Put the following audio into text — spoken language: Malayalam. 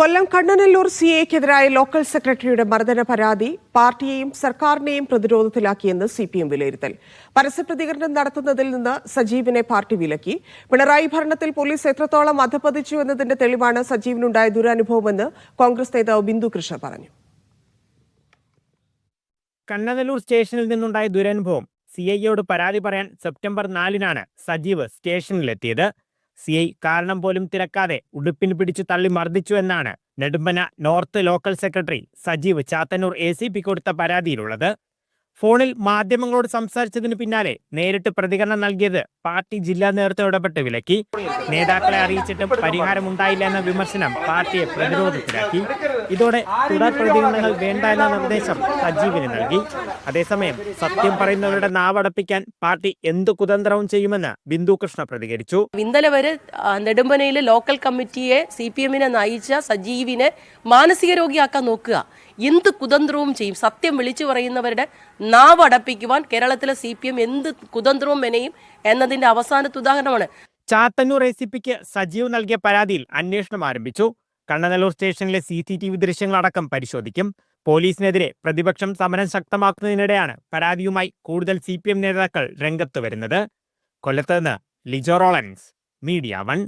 കൊല്ലം കണ്ണനല്ലൂർ സിഐക്കെതിരായ ലോക്കൽ സെക്രട്ടറിയുടെ മർദ്ദന പരാതി പാർട്ടിയെയും സർക്കാരിനെയും പ്രതിരോധത്തിലാക്കിയെന്ന് സിപിഎം വിലയിരുത്തൽ. പരസ്യപ്രതികരണം നടത്തുന്നതിൽ നിന്ന് സജീവിനെ പാർട്ടി വിലക്കി. പിണറായി ഭരണത്തിൽ പോലീസ് എത്രത്തോളം അധപതിച്ചു എന്നതിന്റെ തെളിവാണ് സജീവിനുണ്ടായ ദുരനുഭവമെന്ന് കോൺഗ്രസ് നേതാവ് ബിന്ദു കൃഷ്ണ പറഞ്ഞു. കണ്ണനല്ലൂർ സ്റ്റേഷനിൽ നിന്നുണ്ടായ ദുരനുഭവം സിഐയോട് പരാതി പറയാൻ സെപ്റ്റംബർ 4-നാണ് സജീവ് സ്റ്റേഷനിലെത്തിയത്. സിഐ കാരണം പോലും തിരക്കാതെ ഉടുപ്പിന് പിടിച്ചു തള്ളി മർദ്ദിച്ചു എന്നാണ് Nedumpana north local secretary Sajeev Chathannoor ACP കൊടുത്ത പരാതിയിലുള്ളത്. ഫോണിൽ മാധ്യമങ്ങളോട് സംസാരിച്ചതിനു പിന്നാലെ നേരിട്ട് പ്രതികരണം നൽകിയത് പാർട്ടി ജില്ലാ നേതൃത്വം ഇടപെട്ട് വിലക്കി. നേതാക്കളെ അറിയിച്ചിട്ടും പരിഹാരമുണ്ടായില്ല എന്ന വിമർശനം പാർട്ടിയെ പ്രതിരോധത്തിലാക്കി. ഇതോടെ തുടർ പ്രതികരണങ്ങൾ വേണ്ട എന്ന നിർദ്ദേശം സജീവിന് നൽകി. അതേസമയം സത്യം പറയുന്നവരുടെ നാവടപ്പിക്കാൻ പാർട്ടി എന്തു കുതന്ത്രവും ചെയ്യുമെന്ന് ബിന്ദു കൃഷ്ണ പ്രതികരിച്ചു. ഇന്നലെ വരെ നെടുമ്പനയിലെ ലോക്കൽ കമ്മിറ്റിയെ CPM-നെ നയിച്ച സജീവിനെ മാനസിക രോഗിയാക്കാൻ നോക്കുക. എന്ത് കുതന്ത്രവും ചെയ്യും. സത്യം വിളിച്ചു പറയുന്നവരുടെ നാവ് അടപ്പിക്കുവാൻ കേരളത്തിലെ CPM എന്ത് കുതന്ത്രവും മെനയും എന്നതിന്റെ അവസാനത്തെ ഉദാഹരണമാണ്. ചാത്തന്നൂർ ACPക്ക് സജീവ് നൽകിയ പരാതിയിൽ അന്വേഷണം ആരംഭിച്ചു. കണ്ണനല്ലൂർ സ്റ്റേഷനിലെ CCTV ദൃശ്യങ്ങളടക്കം പരിശോധിക്കും. പോലീസിനെതിരെ പ്രതിപക്ഷം സമരം ശക്തമാക്കുന്നതിനിടെയാണ് പരാതിയുമായി കൂടുതൽ CPM നേതാക്കൾ രംഗത്ത് വരുന്നത്. കൊല്ലത്ത് നിന്ന് ലിജോ റോളൻസ്, മീഡിയ 1.